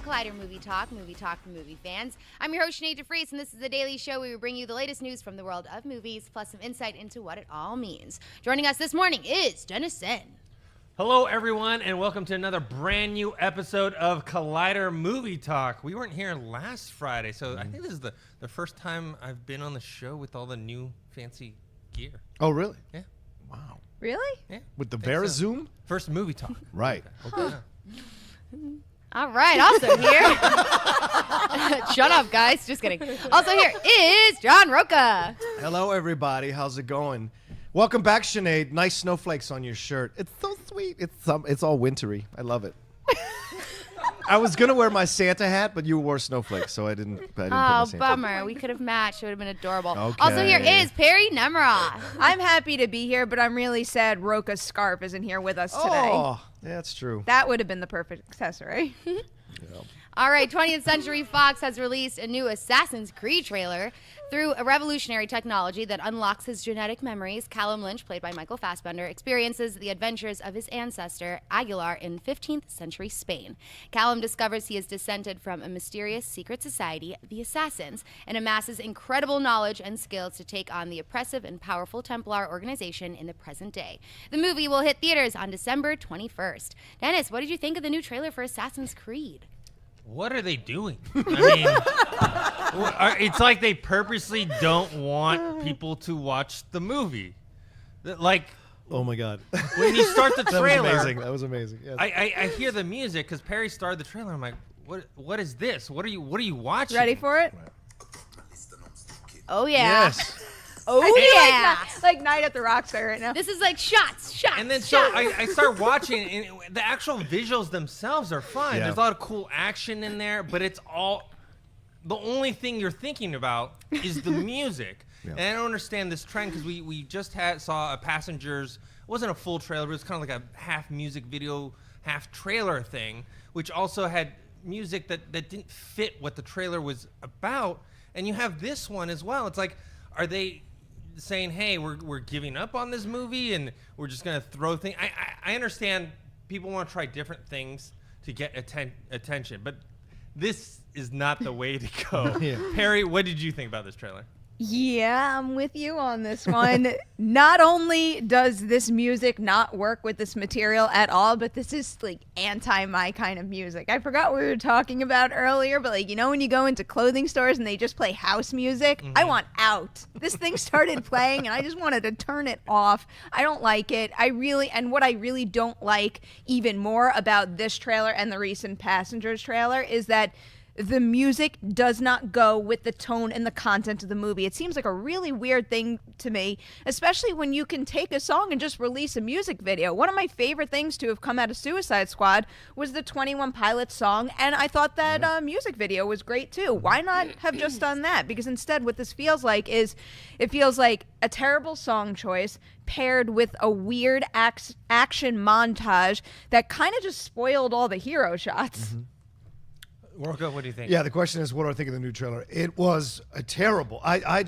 Collider Movie Talk for movie fans. I'm your host, Sinead DeFries, and this is the daily show where we bring you the latest news from the world of movies, plus some insight into what it all means. Joining us this morning is Dennis Sen. Hello, everyone, and welcome to another brand new episode of Collider Movie Talk. We weren't here last Friday, so I think this is the first time I've been on the show with all the new fancy gear. Oh, really? Yeah. Wow. Really? Yeah. With the VeriZoom? First movie talk. Right. Okay. All right, also here. Shut up, guys. Just kidding. Also here is John Roca. Hello, everybody. How's it going? Welcome back, Sinead. Nice snowflakes on your shirt. It's so sweet. It's all wintry. I love it. I was going to wear my Santa hat, but you wore snowflakes, so I didn't put my Oh, Santa bummer. We could have matched. It would have been adorable. Okay. Also here is Perry Nemroff. I'm happy to be here, but I'm really sad Roca's scarf isn't here with us today. Oh, yeah, that's true. That would have been the perfect accessory. All right, 20th Century Fox has released a new Assassin's Creed trailer. Through a revolutionary technology that unlocks his genetic memories, Callum Lynch, played by Michael Fassbender, experiences the adventures of his ancestor, Aguilar, in 15th century Spain. Callum discovers he is descended from a mysterious secret society, the Assassins, and amasses incredible knowledge and skills to take on the oppressive and powerful Templar organization in the present day. The movie will hit theaters on December 21st. Dennis, what did you think of the new trailer for Assassin's Creed? What are they doing? I mean, it's like they purposely don't want people to watch the movie. Like, Oh, my God. when you start the trailer, That was amazing. Yes. I hear the music because Perry started the trailer. I'm like, what is this? What are you watching? Ready for it? Oh, yeah. Yes. Oh, I feel yeah. like Night at the Roxbury right now. This is like shots. And then so I start watching, and the actual visuals themselves are fine. Yeah. There's a lot of cool action in there, but it's all the only thing you're thinking about is the music. Yeah. And I don't understand this trend because we just saw a Passengers. It wasn't a full trailer, but it was kind of like a half music video, half trailer thing, which also had music that didn't fit what the trailer was about. And you have this one as well. It's like, are they saying, hey, we're giving up on this movie and we're just going to throw things? I understand people want to try different things to get attention, but this is not the way to go. Yeah. Perry, what did you think about this trailer? Yeah, I'm with you on this one. Not only does this music not work with this material at all, but this is like anti my kind of music. I forgot what we were talking about earlier, but like, you know, when you go into clothing stores and they just play house music, I want out. This thing started playing and I just wanted to turn it off. I don't like it. And what I really don't like even more about this trailer and the recent Passengers trailer is that the music does not go with the tone and the content of the movie. It seems like a really weird thing to me, especially when you can take a song and just release a music video. One of my favorite things to have come out of Suicide Squad was the 21 Pilots song, and I thought that music video was great too. Why not have just done that? Because instead what this feels like is, it feels like a terrible song choice paired with a weird action montage that kind of just spoiled all the hero shots. Roca, what do you think? Yeah, the question is, what do I think of the new trailer? It was terrible. I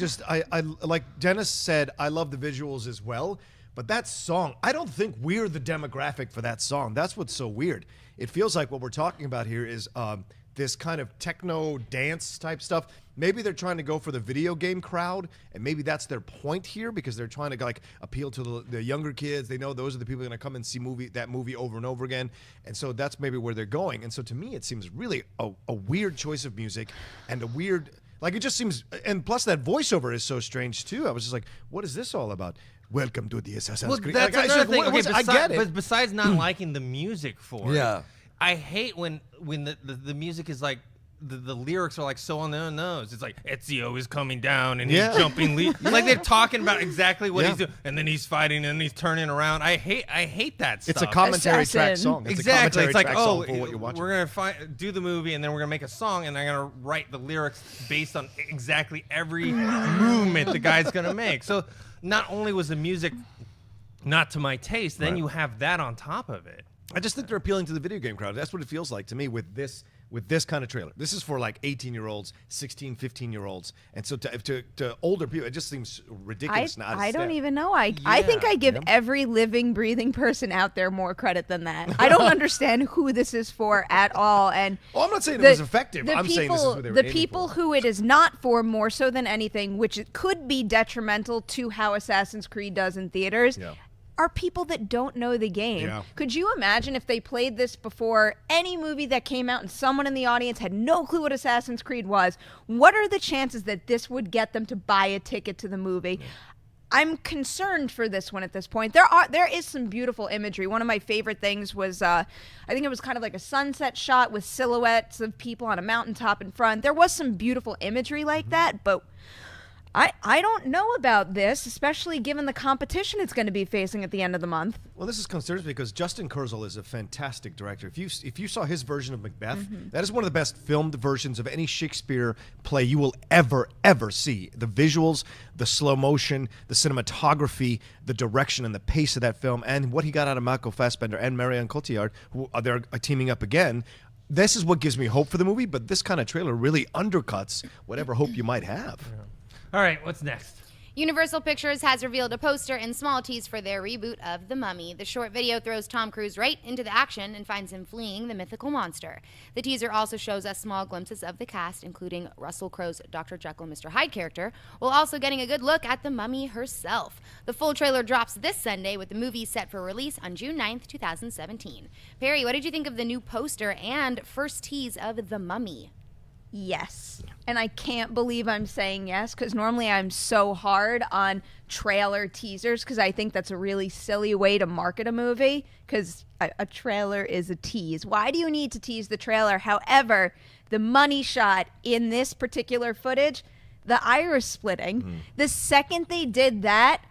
like Dennis said, I love the visuals as well, but that song, I don't think we're the demographic for that song. That's what's so weird. It feels like what we're talking about here is this kind of techno dance type stuff. Maybe they're trying to go for the video game crowd, and maybe that's their point here because they're trying to like appeal to the younger kids. They know those are the people going to come and see that movie over and over again, and so that's maybe where they're going. And so to me, it seems really a weird choice of music and a weird, like it just seems, and plus that voiceover is so strange too. I was just like, what is this all about? Welcome to the Assassin's Creed. That's Like, another like, thing. Okay, I get it. But besides not liking the music for Yeah. it, I hate when the music is like, the lyrics are like so on their nose. It's like Ezio is coming down and he's jumping, like they're talking about exactly what he's doing, and then he's fighting and he's turning around. I hate that stuff. It's a commentary track Assassin. song. It's Exactly. a It's commentary like, track oh, song for what you're watching. we're gonna do the movie and then we're gonna make a song and they're gonna write the lyrics based on exactly every movement the guy's gonna make. So not only was the music not to my taste, then you have that on top of it. I just think they're appealing to the video game crowd. That's what it feels like to me with this with this kind of trailer. This is for like 18-year-olds, 16, 15-year-olds. And so to older people, it just seems ridiculous. I don't even know. I think I give every living, breathing person out there more credit than that. I don't understand who this is for at all. And I'm not saying it was effective. I'm saying this is what they were the aiming people for. who it is not for more so than anything, which it could be detrimental to how Assassin's Creed does in theaters, are people that don't know the game. Yeah. Could you imagine if they played this before any movie that came out and someone in the audience had no clue what Assassin's Creed was? What are the chances that this would get them to buy a ticket to the movie? I'm concerned for this one at this point. There is some beautiful imagery. One of my favorite things was, I think it was kind of like a sunset shot with silhouettes of people on a mountaintop in front. There was some beautiful imagery like that, but I don't know about this, especially given the competition it's going to be facing at the end of the month. Well, this is concerning because Justin Kurzel is a fantastic director. If you saw his version of Macbeth, that is one of the best filmed versions of any Shakespeare play you will ever see. The visuals, the slow motion, the cinematography, the direction and the pace of that film, and what he got out of Michael Fassbender and Marion Cotillard, who they're teaming up again. This is what gives me hope for the movie, but this kind of trailer really undercuts whatever hope you might have. All right, what's next? Universal Pictures has revealed a poster and small tease for their reboot of The Mummy. The short video throws Tom Cruise right into the action and finds him fleeing the mythical monster. The teaser also shows us small glimpses of the cast, including Russell Crowe's Dr. Jekyll and Mr. Hyde character, while also getting a good look at the mummy herself. The full trailer drops this Sunday, with the movie set for release on June 9th, 2017. Perry, what did you think of the new poster and first tease of The Mummy? Yes. And I can't believe I'm saying yes, because normally I'm so hard on trailer teasers because I think that's a really silly way to market a movie, because a trailer is a tease. Why do you need to tease the trailer? However, the money shot in this particular footage, the iris splitting, the second they did that,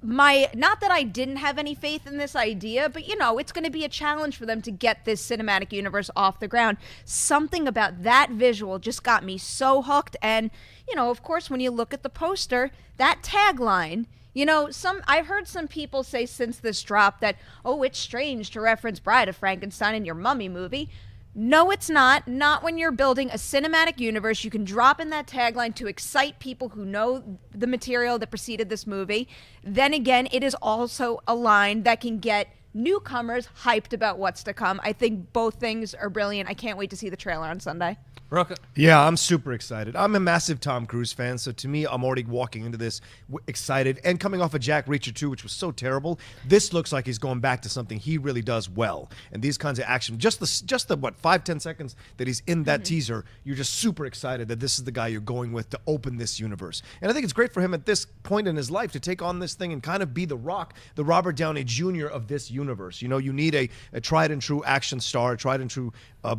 not that I didn't have any faith in this idea, but it's going to be a challenge for them to get this cinematic universe off the ground. Something about that visual just got me so hooked. And of course, when you look at the poster, that tagline, I've heard some people say since this drop that, oh, it's strange to reference Bride of Frankenstein in your Mummy movie. No, it's not. Not when you're building a cinematic universe. You can drop in that tagline to excite people who know the material that preceded this movie. Then again, it is also a line that can get newcomers hyped about what's to come. I think both things are brilliant. I can't wait to see the trailer on Sunday. Roka. Yeah, I'm super excited. I'm a massive Tom Cruise fan, so to me, I'm already walking into this excited. And coming off of Jack Reacher 2, which was so terrible, this looks like he's going back to something he really does well. And these kinds of action, just the 5-10 seconds that he's in that teaser, you're just super excited that this is the guy you're going with to open this universe. And I think it's great for him at this point in his life to take on this thing and kind of be the Rock, the Robert Downey Jr. of this universe. You need a tried and true action star, a tried and true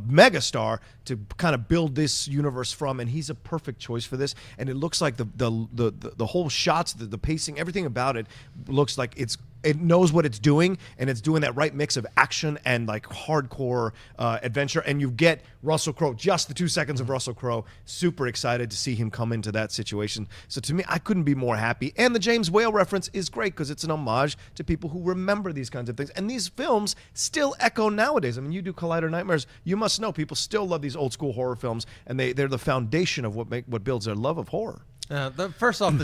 mega star to kind of build this universe from, and he's a perfect choice for this. And it looks like the whole shots, the pacing, everything about it looks like it knows what it's doing, and it's doing that right mix of action and like hardcore adventure. And you get Russell Crowe, just the 2 seconds of Russell Crowe. Super excited to see him come into that situation. So to me, I couldn't be more happy. And the James Whale reference is great because it's an homage to people who remember these kinds of things. And these films still echo nowadays. I mean, you do Collider Nightmares. You must know people still love these old school horror films, and they're the foundation of what builds their love of horror. First off,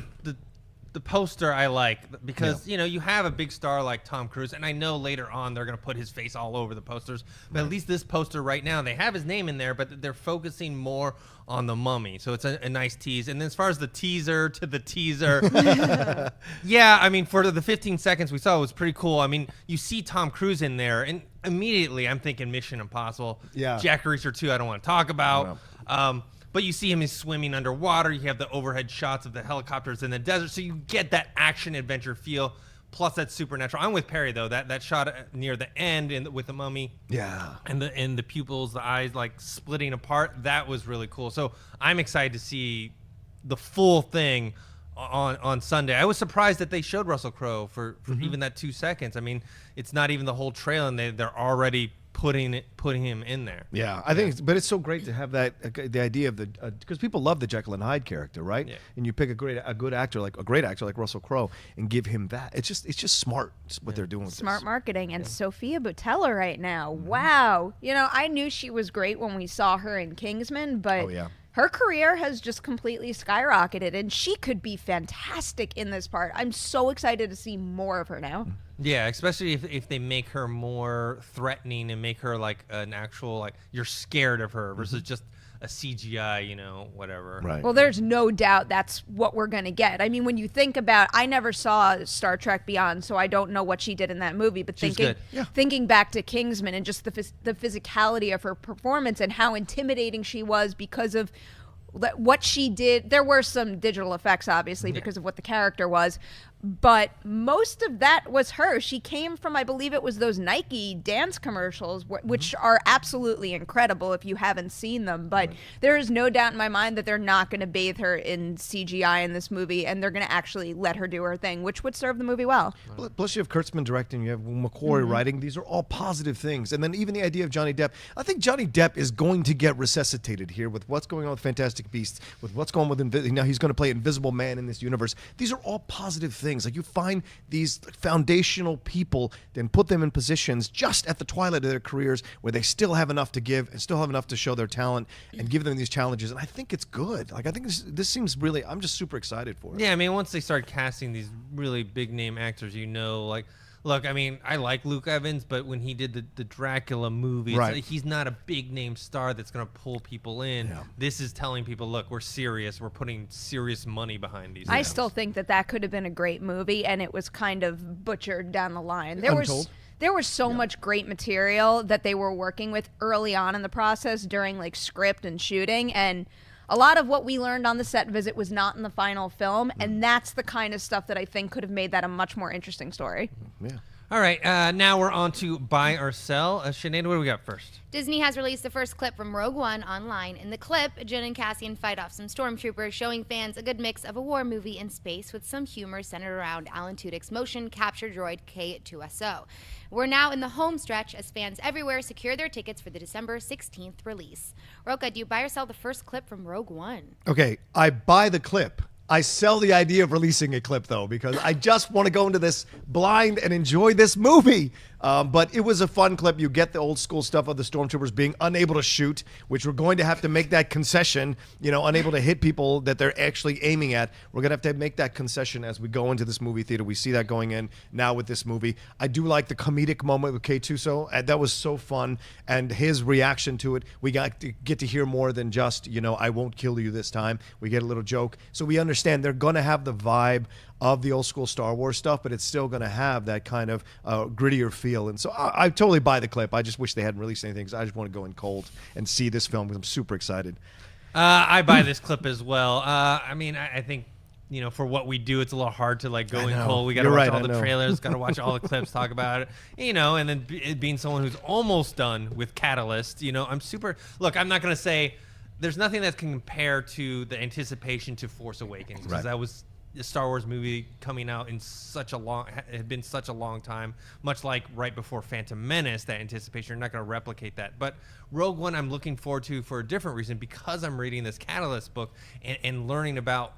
the poster I like because you have a big star like Tom Cruise, and I know later on they're going to put his face all over the posters, but at least this poster right now, they have his name in there, but they're focusing more on the mummy, so it's a nice tease. And then as far as the teaser to the teaser, yeah, I mean, for the 15 seconds we saw, it was pretty cool. I mean, you see Tom Cruise in there, and immediately I'm thinking Mission Impossible. Yeah. Jack Reacher 2 I don't want to talk about. But you see him is swimming underwater. You have the overhead shots of the helicopters in the desert, so you get that action adventure feel. Plus, that's supernatural. I'm with Perry though. That shot near the end with the mummy, and the pupils, the eyes like splitting apart. That was really cool. So I'm excited to see the full thing on Sunday. I was surprised that they showed Russell Crowe for even that 2 seconds. I mean, it's not even the whole trailer, and they're already putting him in there. Yeah, I think, but it's so great to have that the idea of the because people love the Jekyll and Hyde character, right? Yeah. And you pick a great actor like Russell Crowe and give him that. It's just smart what they're doing. With Smart this. marketing. And Sophia Boutella right now. Wow. You know, I knew she was great when we saw her in Kingsman, but Oh, yeah. her career has just completely skyrocketed, and she could be fantastic in this part. I'm so excited to see more of her now. Yeah, especially if they make her more threatening and make her like an actual, like, you're scared of her versus just a CGI, whatever. Right. Well, there's no doubt that's what we're going to get. I mean, when you think about, I never saw Star Trek Beyond, so I don't know what she did in that movie, but She's thinking good. Yeah. thinking back to Kingsman and just the physicality of her performance and how intimidating she was because of what she did. There were some digital effects, obviously, because of what the character was, but most of that was her. She came from, I believe it was those Nike dance commercials, which are absolutely incredible if you haven't seen them. But there is no doubt in my mind that they're not going to bathe her in CGI in this movie, and they're going to actually let her do her thing, which would serve the movie well. Plus, you have Kurtzman directing, you have McQuarrie writing. These are all positive things. And then even the idea of Johnny Depp. I think Johnny Depp is going to get resuscitated here with what's going on with Fantastic Beasts, with what's going on with now he's going to play Invisible Man in this universe. These are all positive things. Like, you find these foundational people, then put them in positions just at the twilight of their careers where they still have enough to give and still have enough to show their talent and give them these challenges. And I think it's good. Like, I think this seems really, I'm just super excited for it. Yeah, I mean, once they start casting these really big name actors, like, look, I mean, I like Luke Evans, but when he did the Dracula movie, it's Right. like he's not a big name star that's going to pull people in. Yeah. This is telling people, look, we're serious. We're putting serious money behind these. I films. still think that could have been a great movie, and it was kind of butchered down the line. Untold. There was so much great material that they were working with early on in the process during like script and shooting, and a lot of what we learned on the set visit was not in the final film, and that's the kind of stuff that I think could have made that a much more interesting story. Yeah. All right, now we're on to buy or sell. Sinead, what do we got first? Disney has released the first clip from Rogue One online. In the clip, Jyn and Cassian fight off some stormtroopers, showing fans a good mix of a war movie in space with some humor centered around Alan Tudyk's motion capture droid K-2SO. We're now in the home stretch as fans everywhere secure their tickets for the December 16th release. Roka, do you buy or sell the first clip from Rogue One? Okay, I buy the clip. I sell the idea of releasing a clip, though, because I just want to go into this blind and enjoy this movie. But it was a fun clip. You get the old school stuff of the stormtroopers being unable to shoot, which we're going to have to make that concession, unable to hit people that they're actually aiming at. We're going to have to make that concession as we go into this movie theater. We see that going in now with this movie. I do like the comedic moment with K-2SO. That was so fun. And his reaction to it, we got to get to hear more than just, I won't kill you this time. We get a little joke. So we understand they're going to have the vibe of the old school Star Wars stuff, but it's still going to have that kind of grittier feel. And so I totally buy the clip. I just wish they hadn't released anything because I just want to go in cold and see this film because I'm super excited. I buy this clip as well. I mean, I think, for what we do, it's a little hard to like go in cold. We got to watch all the trailers, got to watch all the clips, talk about it, and then being someone who's almost done with Catalyst, I'm super. Look, I'm not going to say there's nothing that can compare to the anticipation to Force Awakens because that was a Star Wars movie coming out in had been such a long time, much like right before Phantom Menace. That anticipation, you're not going to replicate that. But Rogue One, I'm looking forward to for a different reason because I'm reading this Catalyst book and learning about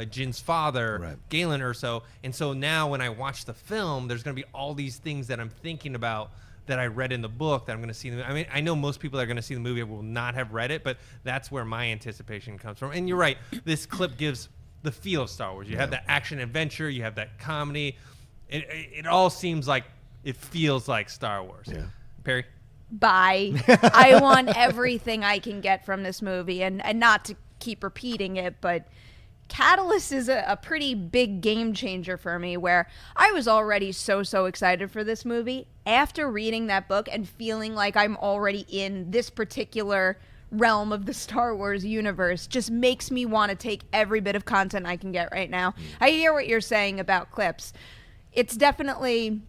Jin's father, Galen Erso. And so now when I watch the film, there's going to be all these things that I'm thinking about that I read in the book that I'm going to see in the movie. I mean, I know most people that are going to see the movie will not have read it, but that's where my anticipation comes from. And you're right, this clip gives the feel of Star Wars. You have that action adventure, you have that comedy. It all seems like it feels like Star Wars. Yeah. Perry? Bye. I want everything I can get from this movie, and not to keep repeating it, but Catalyst is a pretty big game changer for me, where I was already so excited for this movie. After reading that book and feeling like I'm already in this particular realm of the Star Wars universe just makes me want to take every bit of content I can get right now. I hear what you're saying about clips. It's definitely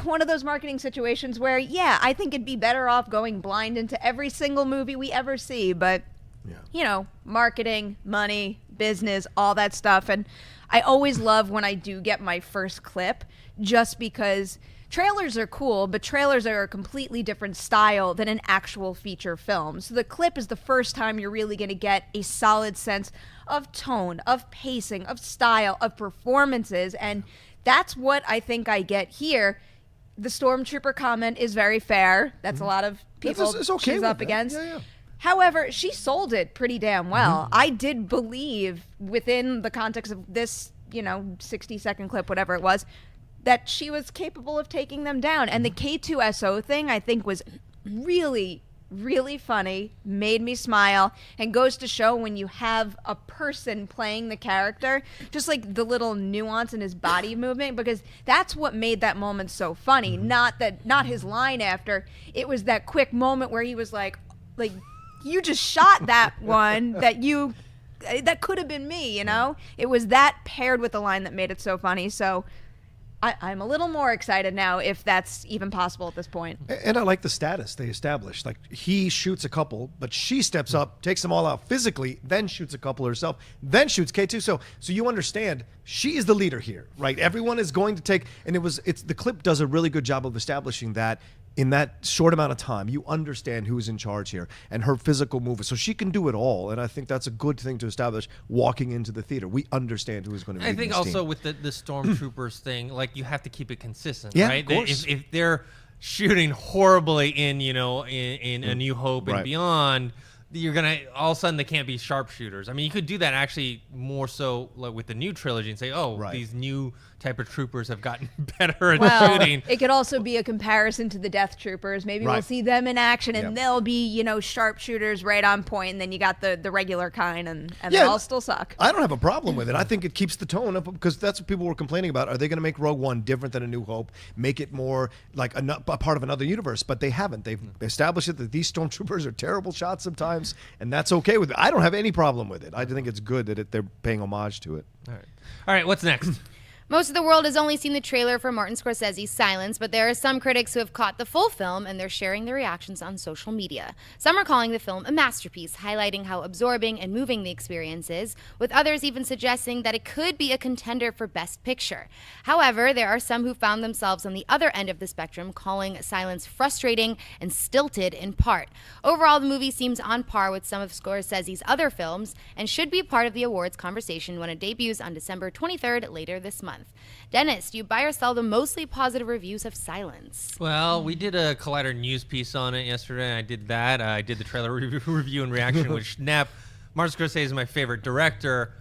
one of those marketing situations where, I think it'd be better off going blind into every single movie we ever see, but marketing, money, business, all that stuff. And I always love when I do get my first clip, just because trailers are cool, but trailers are a completely different style than an actual feature film. So the clip is the first time you're really going to get a solid sense of tone, of pacing, of style, of performances, and that's what I think I get here. The Stormtrooper comment is very fair. That's a lot of people It's okay she's with up that. against. Yeah. However, she sold it pretty damn well. I did believe, within the context of this, 60-second clip, whatever it was, that she was capable of taking them down. And the K2SO thing, I think, was really, really funny, made me smile, and goes to show when you have a person playing the character, just like the little nuance in his body movement, because that's what made that moment so funny. Not his line after. It was that quick moment where he was like you just shot that one that could have been me, It was that paired with the line that made it so funny. So I'm a little more excited now, if that's even possible at this point. And I like the status they established. Like, he shoots a couple, but she steps up, takes them all out physically, then shoots a couple herself, then shoots K2. So you understand, she is the leader here, right? Everyone is going to take, and the clip does a really good job of establishing that. In that short amount of time, you understand who's in charge here and her physical movement. So she can do it all, and I think that's a good thing to establish walking into the theater. We understand who's going to be. I think also team. with the Stormtroopers thing, like, you have to keep it consistent, Yeah, right? of course. If they're shooting horribly in A New Hope and Right. beyond, you're gonna all of a sudden they can't be sharpshooters. I mean, you could do that actually more so like with the new trilogy and say, oh, Right. these new type of troopers have gotten better at Well, shooting. it could also be a comparison to the Death Troopers. Maybe we'll Right. see them in action, and Yep. they'll be, sharpshooters right on point. And then you got the regular kind, and they Yeah, all still suck. I don't have a problem with it. I think it keeps the tone up, because that's what people were complaining about. Are they going to make Rogue One different than A New Hope? Make it more like a part of another universe? But they haven't. They've established it that these stormtroopers are terrible shots sometimes, and that's okay with it. I don't have any problem with it. I think it's good that they're paying homage to it. All right, what's next? Most of the world has only seen the trailer for Martin Scorsese's Silence, but there are some critics who have caught the full film, and they're sharing their reactions on social media. Some are calling the film a masterpiece, highlighting how absorbing and moving the experience is, with others even suggesting that it could be a contender for Best Picture. However, there are some who found themselves on the other end of the spectrum, calling Silence frustrating and stilted in part. Overall, the movie seems on par with some of Scorsese's other films and should be part of the awards conversation when it debuts on December 23rd later this month. Dennis, do you buy or sell the mostly positive reviews of Silence? Well, we did a Collider news piece on it yesterday. I did that. I did the trailer review and reaction with Schnepp. Martin Scorsese is my favorite director.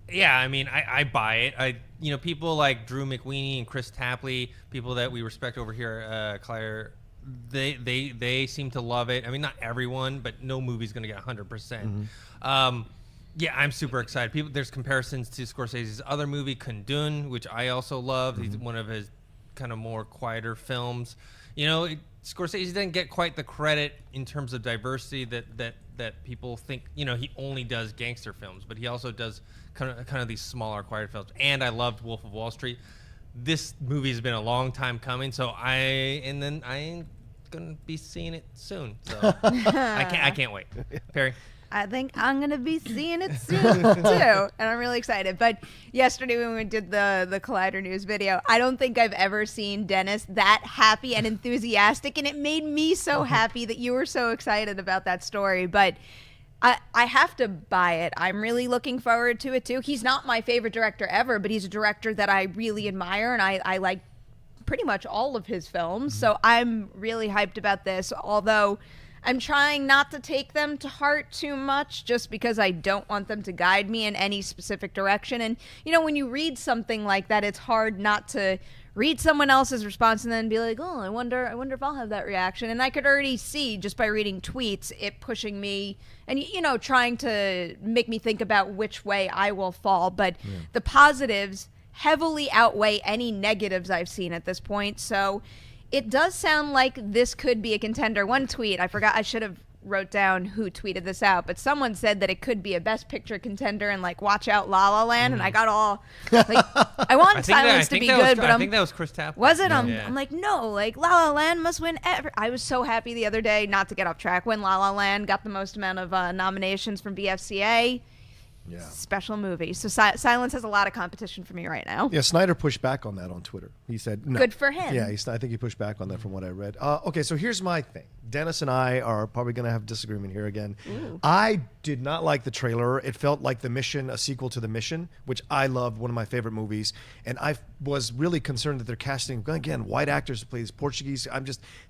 Yeah, I mean, I buy it. People like Drew McWeeny and Chris Tapley, people that we respect over here at Collider, they seem to love it. I mean, not everyone, but no movie's going to get 100%. Yeah, I'm super excited. There's comparisons to Scorsese's other movie, Kundun, which I also love. He's one of his kind of more quieter films. Scorsese didn't get quite the credit in terms of diversity that people think. He only does gangster films, but he also does kind of these smaller, quieter films. And I loved Wolf of Wall Street. This movie has been a long time coming, so I ain't gonna be seeing it soon. So I can't wait. Perry. I think I'm going to be seeing it soon, too. And I'm really excited. But yesterday when we did the Collider News video, I don't think I've ever seen Dennis that happy and enthusiastic. And it made me so happy that you were so excited about that story. But I have to buy it. I'm really looking forward to it, too. He's not my favorite director ever, but he's a director that I really admire. And I like pretty much all of his films. So I'm really hyped about this, although I'm trying not to take them to heart too much, just because I don't want them to guide me in any specific direction. And, when you read something like that, it's hard not to read someone else's response and then be like, oh, I wonder if I'll have that reaction. And I could already see, just by reading tweets, it pushing me and, trying to make me think about which way I will fall. But the positives heavily outweigh any negatives I've seen at this point. So it does sound like this could be a contender. One tweet, I forgot, I should have wrote down who tweeted this out, but someone said that it could be a Best Picture contender and watch out La La Land, and I got all I want Silence to be good, but I think that was Chris Tapley. Was it? Yeah. I'm like, no, La La Land must win. I was so happy the other day, not to get off track, when La La Land got the most amount of nominations from BFCA. Yeah. special movie. So Silence has a lot of competition for me right now. Yeah, Snyder pushed back on that on Twitter. He said no. Good for him. Yeah, I think he pushed back on that from what I read. Okay, so here's my thing. Dennis and I are probably going to have disagreement here again. I did not like the trailer. It felt like The Mission, a sequel to The Mission, which I loved, one of my favorite movies. And I was really concerned that they're casting, again, white actors to play these Portuguese.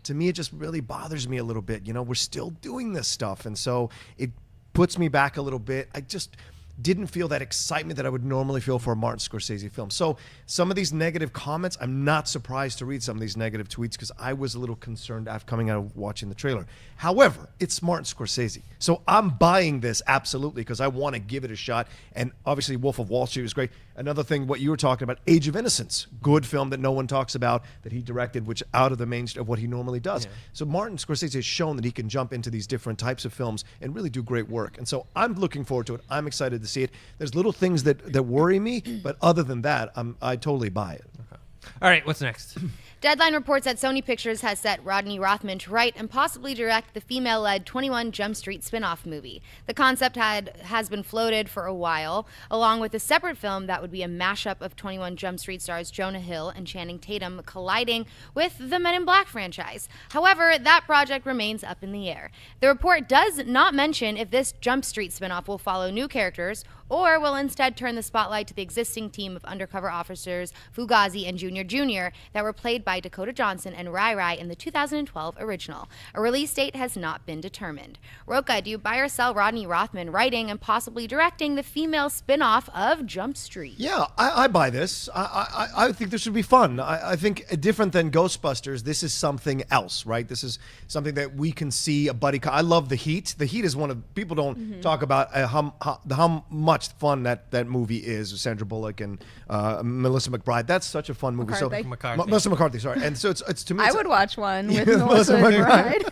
To me, it just really bothers me a little bit. You know, we're still doing this stuff. And so it puts me back a little bit. I just didn't feel that excitement that I would normally feel for a Martin Scorsese film. So some of these negative comments, I'm not surprised to read some of these negative tweets because I was a little concerned after coming out of watching the trailer. However, it's Martin Scorsese. So I'm buying this absolutely because I want to give it a shot. And obviously Wolf of Wall Street was great. Another thing, what you were talking about, Age of Innocence, good film that no one talks about that he directed, which out of the mainstream of what he normally does. Yeah. So Martin Scorsese has shown that he can jump into these different types of films and really do great work. And so I'm looking forward to it. I'm excited to see it. There's little things that worry me, but other than that, I totally buy it. Okay. All right, what's next? Deadline reports that Sony Pictures has set Rodney Rothman to write and possibly direct the female-led 21 Jump Street spin-off movie. The concept has been floated for a while, along with a separate film that would be a mashup of 21 Jump Street stars Jonah Hill and Channing Tatum colliding with the Men in Black franchise. However, that project remains up in the air. The report does not mention if this Jump Street spin-off will follow new characters or will instead turn the spotlight to the existing team of undercover officers Fugazi and Junior Jr. that were played by Dakota Johnson and Rai Rai in the 2012 original. A release date has not been determined. Rocha, do you buy or sell Rodney Rothman writing and possibly directing the female spin-off of Jump Street? Yeah, I buy this. I think this would be fun. I think different than Ghostbusters, this is something else, right? This is something that we can see a buddy. I love The Heat. The Heat is one of, people don't talk about how much fun that movie is with Sandra Bullock and Melissa McBride. That's such a fun movie. McCarthy. Melissa McCarthy, sorry. And so it's to me. I would watch one with Melissa McBride.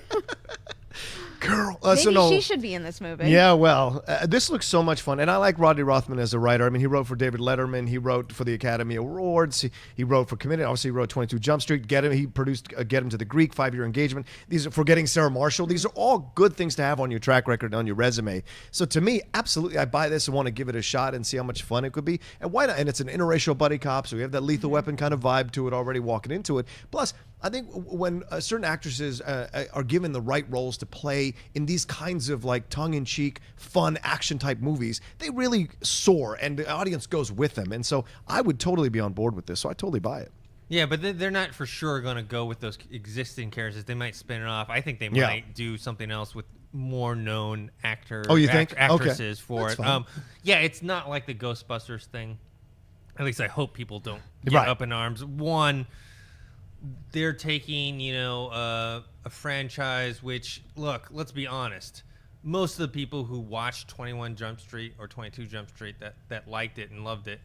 Girl, Maybe she should be in this movie. Yeah, well, this looks so much fun, and I like Rodney Rothman as a writer. I mean, he wrote for David Letterman, he wrote for the Academy Awards, he wrote for Committed. Obviously, he wrote 22 Jump Street. He produced Get Him to the Greek, 5-Year Engagement. These are Forgetting Sarah Marshall. These are all good things to have on your track record, on your resume. So to me, absolutely, I buy this and want to give it a shot and see how much fun it could be. And why not? And it's an interracial buddy cop, so we have that Lethal Weapon kind of vibe to it already walking into it. Plus, I think when certain actresses are given the right roles to play in these kinds of like tongue-in-cheek, fun action-type movies, they really soar, and the audience goes with them. And so I would totally be on board with this. So I totally buy it. Yeah, but they're not for sure going to go with those existing characters. They might spin it off. I think they might do something else with more known actors. Oh, you think? Actresses for That's it. fine. Yeah, it's not like the Ghostbusters thing. At least I hope people don't get Right. up in arms. One, they're taking, a franchise which, look, let's be honest. Most of the people who watched 21 Jump Street or 22 Jump Street that liked it and loved it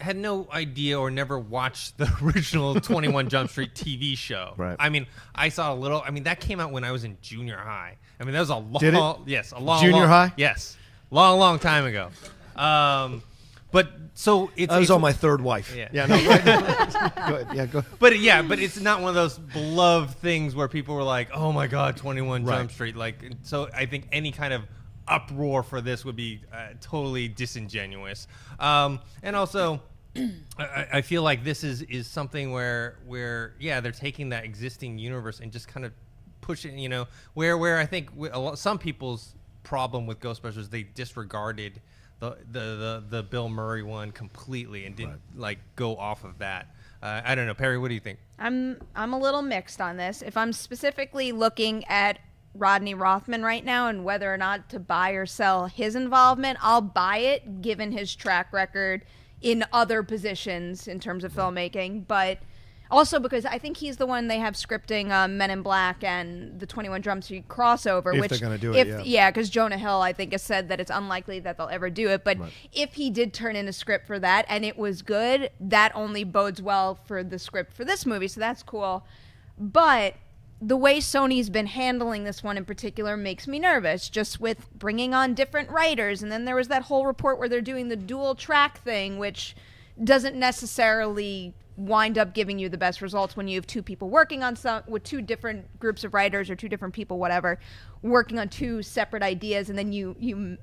had no idea or never watched the original 21 Jump Street TV show. Right. I mean, I saw a little. I mean, that came out when I was in junior high. I mean, that was a long. Did it? Yes, a long. Junior high? Yes, long time ago. But so it's. I was it's, on my third wife. Yeah. No. Go ahead. Yeah, go. But it's not one of those beloved things where people were like, "Oh my God, 21 Jump Street!" Like, so I think any kind of uproar for this would be totally disingenuous. And also, I feel like this is something where they're taking that existing universe and just kind of pushing, where I think some people's problem with Ghostbusters, they disregarded the Bill Murray one completely and didn't go off of that. I don't know, Perry, what do you think? I'm a little mixed on this. If I'm specifically looking at Rodney Rothman right now and whether or not to buy or sell his involvement, I'll buy it given his track record in other positions in terms of filmmaking, but also because I think he's the one they have scripting Men in Black and the 21 Jump Street crossover. If which they're gonna do it, yeah, because Jonah Hill, I think, has said that it's unlikely that they'll ever do it. But if he did turn in a script for that and it was good, that only bodes well for the script for this movie, so that's cool. But the way Sony's been handling this one in particular makes me nervous, just with bringing on different writers. And then there was that whole report where they're doing the dual track thing, which doesn't necessarily wind up giving you the best results when you have two people working on with two different groups of writers or two different people, whatever, working on two separate ideas, and then you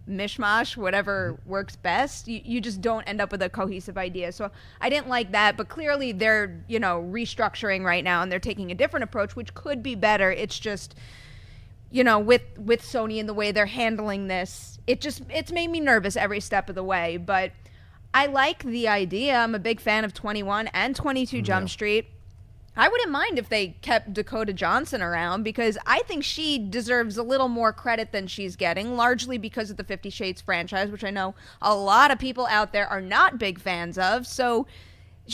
mishmash whatever works best. You just don't end up with a cohesive idea. So I didn't like that, but clearly they're, restructuring right now and they're taking a different approach, which could be better. It's just, with Sony and the way they're handling this, it's made me nervous every step of the way. But I like the idea. I'm a big fan of 21 and 22 Jump Street. I wouldn't mind if they kept Dakota Johnson around, because I think she deserves a little more credit than she's getting, largely because of the 50 Shades franchise, which I know a lot of people out there are not big fans of. So,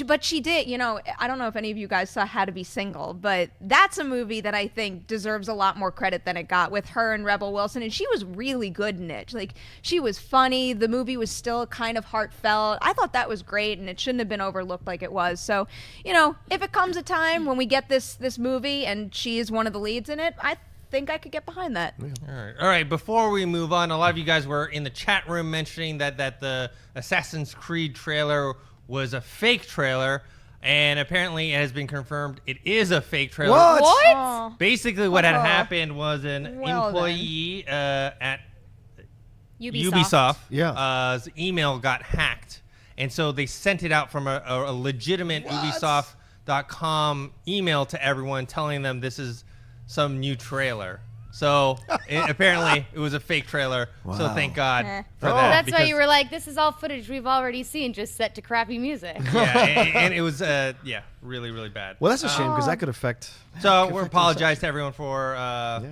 but she did, I don't know if any of you guys saw How to Be Single, but that's a movie that I think deserves a lot more credit than it got, with her and Rebel Wilson, and she was really good in it. Like, she was funny. The movie was still kind of heartfelt. I thought that was great, and it shouldn't have been overlooked like it was. So, if it comes a time when we get this movie and she is one of the leads in it, I think I could get behind that. All right. Before we move on, a lot of you guys were in the chat room mentioning that the Assassin's Creed trailer was a fake trailer, and apparently it has been confirmed it is a fake trailer. What? Basically, what had happened was an employee at Ubisoft, his email got hacked, and so they sent it out from a legitimate Ubisoft.com email to everyone, telling them this is some new trailer. So apparently it was a fake trailer. Wow. So thank God for that. That's why you were like, this is all footage we've already seen, just set to crappy music. Yeah, and it was really, really bad. Well, that's a shame, because that could affect. So we apologize to everyone for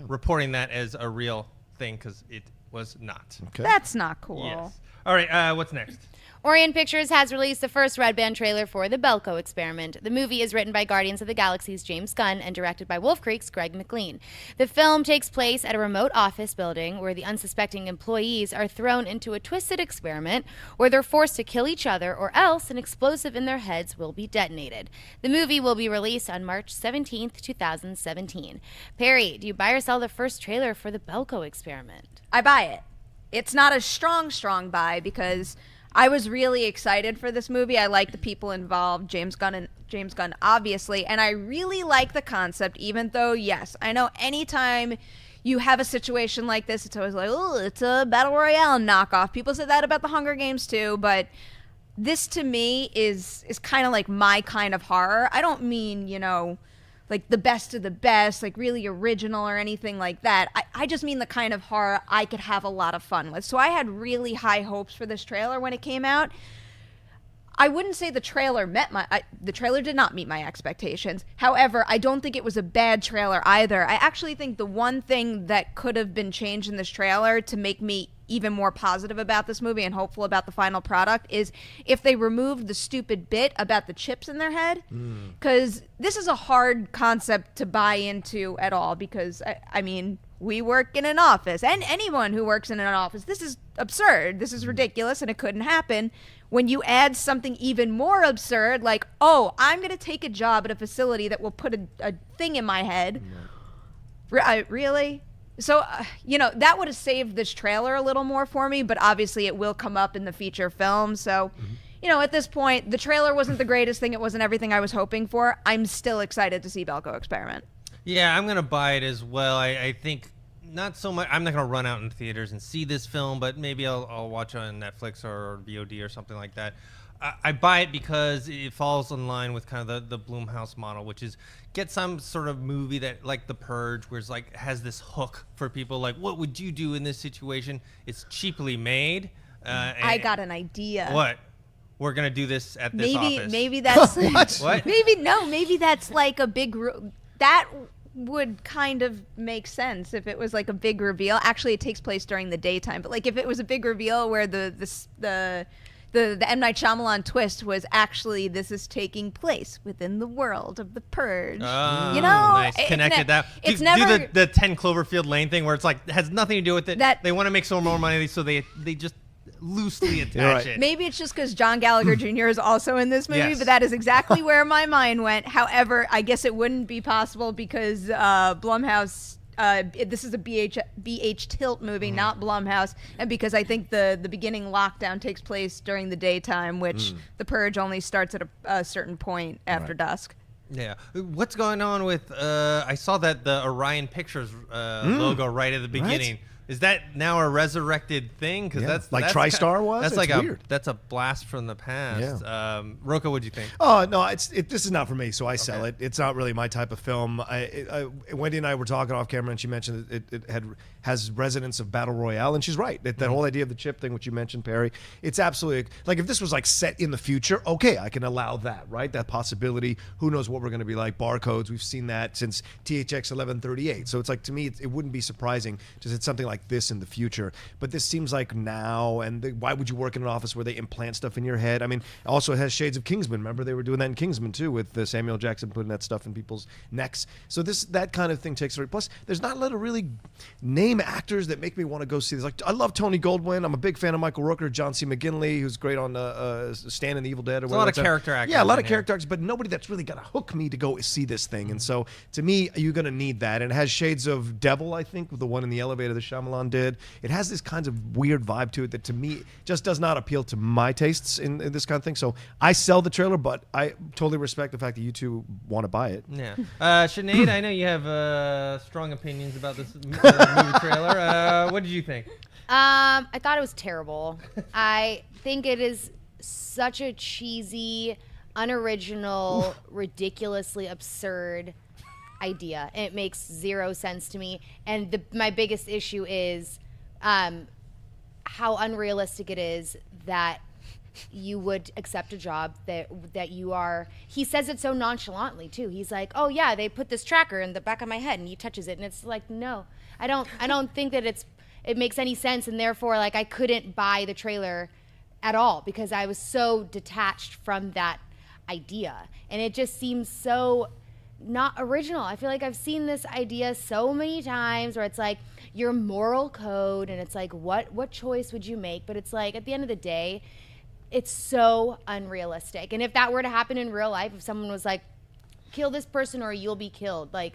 reporting that as a real thing, because it was not. Okay. That's not cool. Yes. All right, what's next? Orion Pictures has released the first Red Band trailer for The Belko Experiment. The movie is written by Guardians of the Galaxy's James Gunn and directed by Wolf Creek's Greg McLean. The film takes place at a remote office building where the unsuspecting employees are thrown into a twisted experiment where they're forced to kill each other, or else an explosive in their heads will be detonated. The movie will be released on March 17th, 2017. Perry, do you buy or sell the first trailer for The Belko Experiment? I buy it. It's not a strong buy, because I was really excited for this movie. I like the people involved, James Gunn obviously, and I really like the concept, even though, yes, I know anytime you have a situation like this, it's always like, oh, it's a Battle Royale knockoff. People said that about the Hunger Games too, but this to me is kind of like my kind of horror. I don't mean, like the best of the best, like really original or anything like that. I just mean the kind of horror I could have a lot of fun with. So I had really high hopes for this trailer when it came out. I wouldn't say the trailer the trailer did not meet my expectations. However, I don't think it was a bad trailer either. I actually think the one thing that could have been changed in this trailer to make me even more positive about this movie and hopeful about the final product is if they removed the stupid bit about the chips in their head. Because this is a hard concept to buy into at all, because, I mean, we work in an office, and anyone who works in an office, this is absurd. This is ridiculous, and it couldn't happen. When you add something even more absurd, like, oh, I'm going to take a job at a facility that will put a thing in my head. Really? So, that would have saved this trailer a little more for me, but obviously it will come up in the feature film. So, at this point, the trailer wasn't the greatest thing. It wasn't everything I was hoping for. I'm still excited to see Belko Experiment. Yeah, I'm going to buy it as well. I think not so much. I'm not going to run out in theaters and see this film, but maybe I'll watch it on Netflix or VOD or something like that. I buy it because it falls in line with kind of the Blumhouse model, which is get some sort of movie that, like The Purge, where it's like has this hook for people, like, what would you do in this situation? It's cheaply made. I got an idea. What? We're gonna do this at this office. Maybe that's What? Maybe that's like a big that would kind of make sense if it was like a big reveal. Actually, it takes place during the daytime, but like if it was a big reveal where the M. Night Shyamalan twist was actually this is taking place within the world of The Purge. Nice. Connected that. It's do never the 10 Cloverfield Lane thing where it's like has nothing to do with it. They want to make some more money, so they just loosely attach it. Maybe it's just because John Gallagher Jr. is also in this movie, Yes. but that is exactly where my mind went. However, I guess it wouldn't be possible because Blumhouse this is a BH Tilt movie, not Blumhouse, and because I think the beginning lockdown takes place during the daytime, which The Purge only starts at a certain point after dusk. Yeah. What's going on with? I saw that the Orion Pictures logo right at the beginning. Right. Is that now a resurrected thing? Because that's like that's TriStar was. That's It's like weird. that's a blast from the past. Yeah. Roka, what'd you think? Oh no, this is not for me, so I sell it. It's not really my type of film. Wendy and I were talking off camera, and she mentioned it has resonance of battle royale, and she's right. That whole idea of the chip thing, which you mentioned, Perry, it's absolutely like if this was like set in the future, okay, I can allow that, right? That possibility. Who knows what we're going to be like? Barcodes, we've seen that since THX 1138. So it's like to me, it wouldn't be surprising to see something like this in the future. But this seems like now, and why would you work in an office where they implant stuff in your head? I mean, also it has shades of Kingsman. Remember they were doing that in Kingsman too, with Samuel Jackson putting that stuff in people's necks. So that kind of thing takes away. Plus, there's not a lot of really name actors that make me want to go see this. Like I love Tony Goldwyn. I'm a big fan of Michael Rooker, John C. McGinley, who's great on Stan and the Evil Dead. Or There's a lot of character actors. Yeah, a lot of in here. character actors, but nobody that's really gonna hook me to go see this thing. And so, to me, you're gonna need that. And it has shades of Devil, I think, with the one in the elevator that Shyamalan did. It has this kinds of weird vibe to it that, to me, just does not appeal to my tastes in this kind of thing. So I sell the trailer, but I totally respect the fact that you two want to buy it. Yeah. Sinead, I know you have strong opinions about this movie trailer. What did you think? I thought it was terrible. I think it is such a cheesy, unoriginal, ridiculously absurd idea. It makes zero sense to me. And my biggest issue is how unrealistic it is that you would accept a job that you are. He says it so nonchalantly too. He's like, "Oh yeah, they put this tracker in the back of my head," and he touches it, and it's like, no, I don't think that it makes any sense, and therefore, like, I couldn't buy the trailer at all because I was so detached from that idea, and it just seems so not original. I feel like I've seen this idea so many times where it's like your moral code, and it's like, what choice would you make? But it's like, at the end of the day, it's so unrealistic. And if that were to happen in real life, if someone was like, kill this person or you'll be killed, like,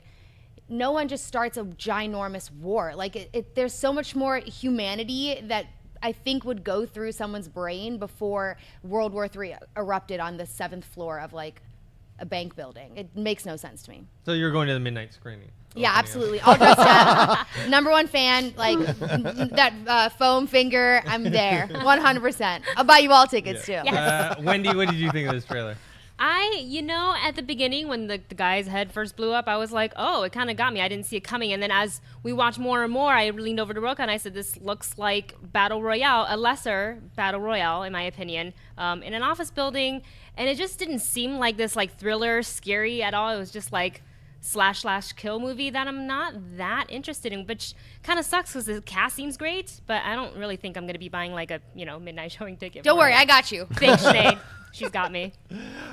no one just starts a ginormous war. Like, there's so much more humanity that I think would go through someone's brain before World War III erupted on the 7th floor of, like, a bank building. It makes no sense to me. So you're going to the midnight screening? Yeah, absolutely. All dressed up. #1 fan. Like, that foam finger, I'm there. 100%. I'll buy you all tickets, too. Wendy, what did you think of this trailer? At the beginning when the guy's head first blew up, I was like, oh, it kind of got me. I didn't see it coming. And then as we watched more and more, I leaned over to Roka and I said, this looks like Battle Royale, a lesser Battle Royale, in my opinion, in an office building. And it just didn't seem like this, like, thriller, scary at all. It was just like slash kill movie that I'm not that interested in, which kind of sucks because the cast seems great, but I don't really think I'm going to be buying like a midnight showing ticket. Don't for worry, it. I got you. Thanks, Sinead. She's got me.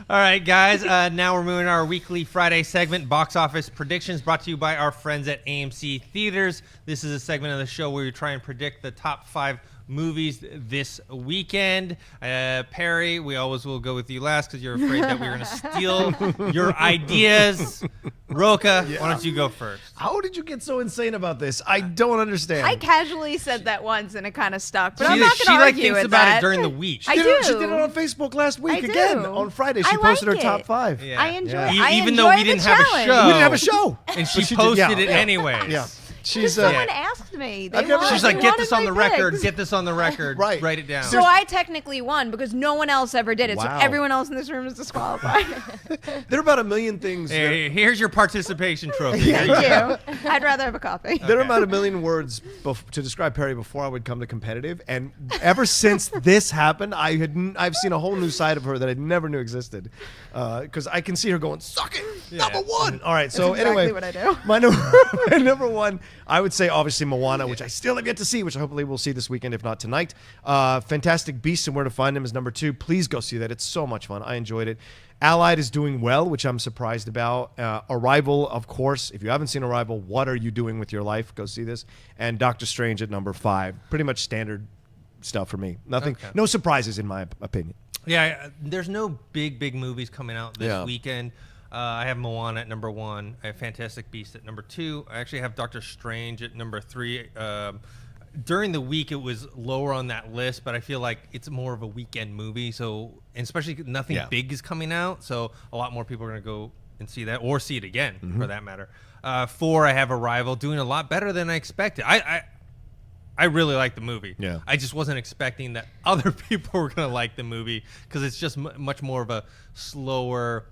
All right, guys. Now we're moving to our weekly Friday segment, Box Office Predictions, brought to you by our friends at AMC Theaters. This is a segment of the show where we try and predict the top 5 movies this weekend. Perry, we always will go with you last because you're afraid that we're going to steal your ideas. Roka, why don't you go first? How did you get so insane about this? I don't understand. I casually said that once and it kind of stuck, but She I'm not she going to like argue thinks with about that. it during the week. I She do. did it on Facebook last week I again. do. On Friday, she I posted like her top it. 5. Yeah. I enjoy. Yeah. I Even though we enjoy didn't the have a challenge. show. We didn't have a show. And she But she did, posted yeah. it anyways. Yeah. Because someone asked me. They wanted- She's like, they get this wanted on the my record. picks. Get this on the record. Right. Write it down. So I technically won because no one else ever did it. Wow. So everyone else in this room is disqualified. There are about a million things. Hey, here's your participation trophy. Thank you. I'd rather have a coffee. There are about a million words to describe Perry before I would come to competitive, and ever since this happened, I've seen a whole new side of her that I never knew existed. Because I can see her going, "Suck it, #1." All right, so That's exactly anyway, what I do. my number 1, I would say obviously Moana, which I still have yet to see, which hopefully we'll see this weekend, if not tonight. Fantastic Beasts and Where to Find Them is number 2. Please go see that; it's so much fun. I enjoyed it. Allied is doing well, which I'm surprised about. Arrival, of course. If you haven't seen Arrival, what are you doing with your life? Go see this. And Doctor Strange at number 5. Pretty much standard stuff for me. Nothing, no surprises in my opinion. Yeah, there's no big movies coming out this Yeah. weekend. I have Moana at number 1. I have Fantastic Beasts at number 2. I actually have Doctor Strange at number 3. During the week, it was lower on that list, but I feel like it's more of a weekend movie. So, and especially nothing big is coming out, so a lot more people are going to go and see that, or see it again, for that matter. 4, I have Arrival, doing a lot better than I expected. I really like the movie. Yeah. I just wasn't expecting that other people were going to like the movie because it's just much more of a slower,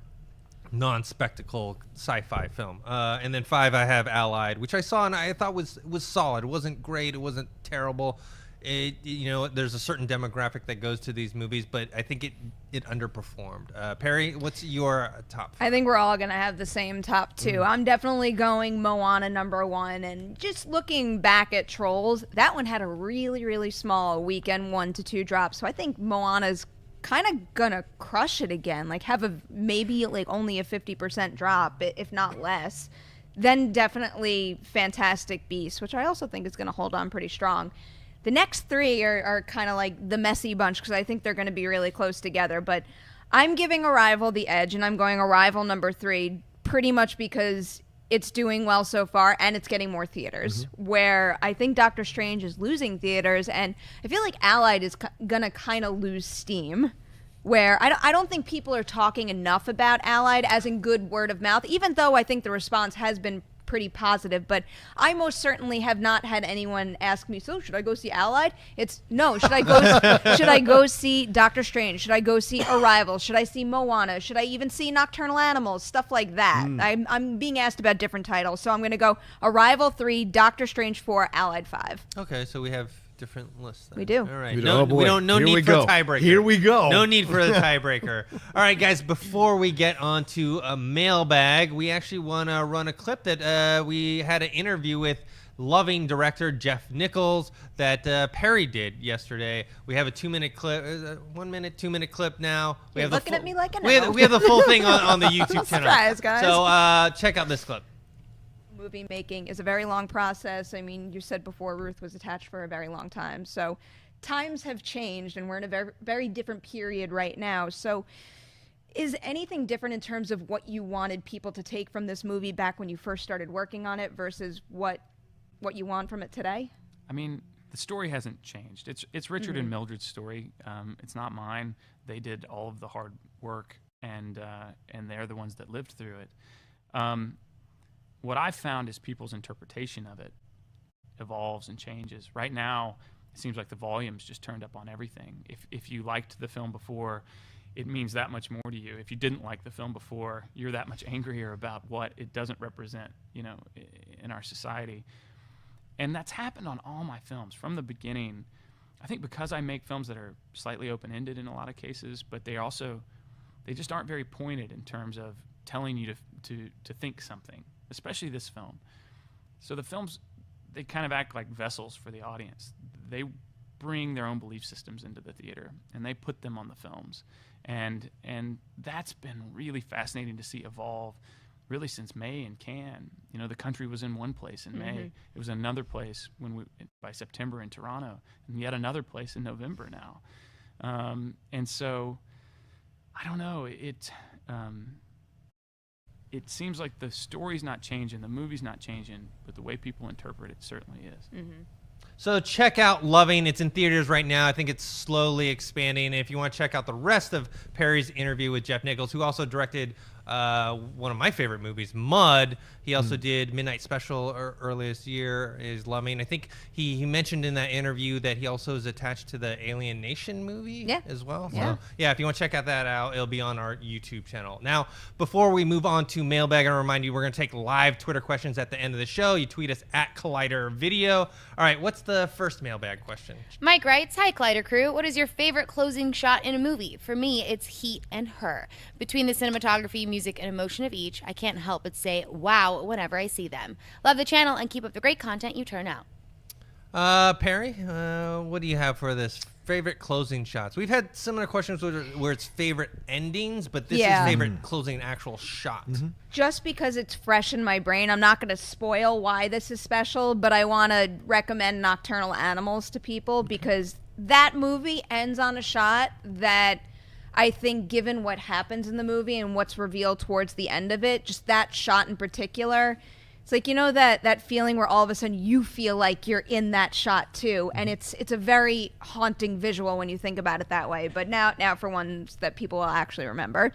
non-spectacle sci-fi film. And then 5, I have Allied, which I saw and I thought was solid. It wasn't great. It wasn't terrible. There's a certain demographic that goes to these movies, but I think it underperformed. Perry, what's your top 5? I think we're all going to have the same top 2. I'm definitely going Moana number 1. And just looking back at Trolls, that one had a really, really small weekend 1 to 2 drop. So I think Moana's kind of going to crush it again, like have maybe only a 50% drop, if not less. Then definitely Fantastic Beasts, which I also think is going to hold on pretty strong. The next 3 are kind of like the messy bunch because I think they're going to be really close together. But I'm giving Arrival the edge, and I'm going Arrival number 3 pretty much because it's doing well so far and it's getting more theaters. Where I think Doctor Strange is losing theaters, and I feel like Allied is going to kind of lose steam. Where I don't think people are talking enough about Allied as in good word of mouth, even though I think the response has been pretty positive, but I most certainly have not had anyone ask me, so should I go see Allied? It's no. Should I go see Doctor Strange? Should I go see Arrival? Should I see Moana? Should I even see Nocturnal Animals? Stuff like that. I'm being asked about different titles, so I'm going to go Arrival 3, Doctor Strange 4, Allied 5. Okay, so we have different lists then. We do. All right. We do. No, Oh, boy. we don't. No Here we need for a go. tiebreaker. Here we go. No need for the tiebreaker. All right, guys. Before we get on to a mailbag, we actually want to run a clip that we had an interview with Loving director Jeff Nichols that Perry did yesterday. We have a 2-minute clip, 1 minute, 2-minute clip now. We You're have looking at me like I know. we have the full thing on the YouTube channel. Surprise, guys. So check out this clip. Movie making is a very long process. I mean, you said before Ruth was attached for a very long time. So times have changed and we're in a very, very different period right now. So is anything different in terms of what you wanted people to take from this movie back when you first started working on it versus what you want from it today? I mean, the story hasn't changed. It's Richard and Mildred's story. It's not mine. They did all of the hard work, and they're the ones that lived through it. What I've found is people's interpretation of it evolves and changes. Right now, it seems like the volume's just turned up on everything. If you liked the film before, it means that much more to you. If you didn't like the film before, you're that much angrier about what it doesn't represent, in our society. And that's happened on all my films from the beginning. I think because I make films that are slightly open-ended in a lot of cases, but they just aren't very pointed in terms of telling you to think something, especially this film. So the films, they kind of act like vessels for the audience. They bring their own belief systems into the theater, and they put them on the films. And that's been really fascinating to see evolve really since May in Cannes. The country was in one place in May. It was another place by September in Toronto, and yet another place in November now. And so, I don't know, it seems like the story's not changing, the movie's not changing, but the way people interpret it certainly is. So check out Loving. It's in theaters right now. I think it's slowly expanding. If you want to check out the rest of Perry's interview with Jeff Nichols, who also directed one of my favorite movies, Mud. He also did Midnight Special earlier this year, is Loving. I think he mentioned in that interview that he also is attached to the Alien Nation movie as well. Yeah. So, yeah, if you want to check out that out, it'll be on our YouTube channel. Now, before we move on to mailbag, I remind you we're going to take live Twitter questions at the end of the show. You tweet us at Collider Video. All right, what's the first mailbag question? Mike writes, "Hi, Collider crew. What is your favorite closing shot in a movie? For me, it's Heat and Her. Between the cinematography, music, and emotion of each, I can't help but say, wow, whenever I see them. Love the channel and keep up the great content you turn out." Perry, what do you have for this favorite closing shots? We've had similar questions where it's favorite endings, but this is favorite closing actual shot. Just because it's fresh in my brain, I'm not going to spoil why this is special, but I want to recommend Nocturnal Animals to people because that movie ends on a shot that I think given what happens in the movie and what's revealed towards the end of it, just that shot in particular, it's like, you know, that feeling where all of a sudden you feel like you're in that shot too, and it's a very haunting visual when you think about it that way. But now for ones that people will actually remember,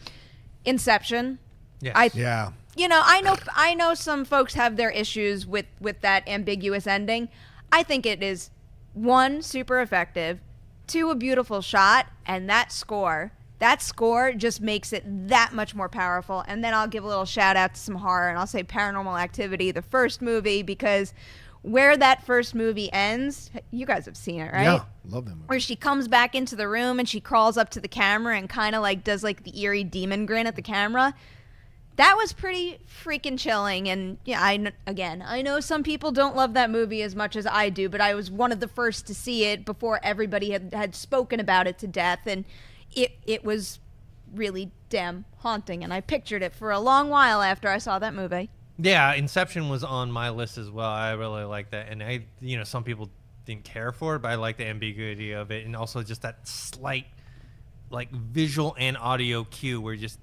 Inception. Yes. Yeah. You know, I know some folks have their issues with that ambiguous ending. I think it is, 1, super effective, 2, a beautiful shot, and that score just makes it that much more powerful. And then I'll give a little shout out to some horror, and I'll say Paranormal Activity, the first movie, because where that first movie ends, you guys have seen it, right? Yeah. Love that movie. Where she comes back into the room and she crawls up to the camera and kind of like does like the eerie demon grin at the camera. That was pretty freaking chilling. And yeah, I know some people don't love that movie as much as I do, but I was one of the first to see it before everybody had spoken about it to death. And it was really damn haunting. And I pictured it for a long while after I saw that movie. Yeah, Inception was on my list as well. I really like that. And some people didn't care for it, but I like the ambiguity of it. And also just that slight, like, visual and audio cue where it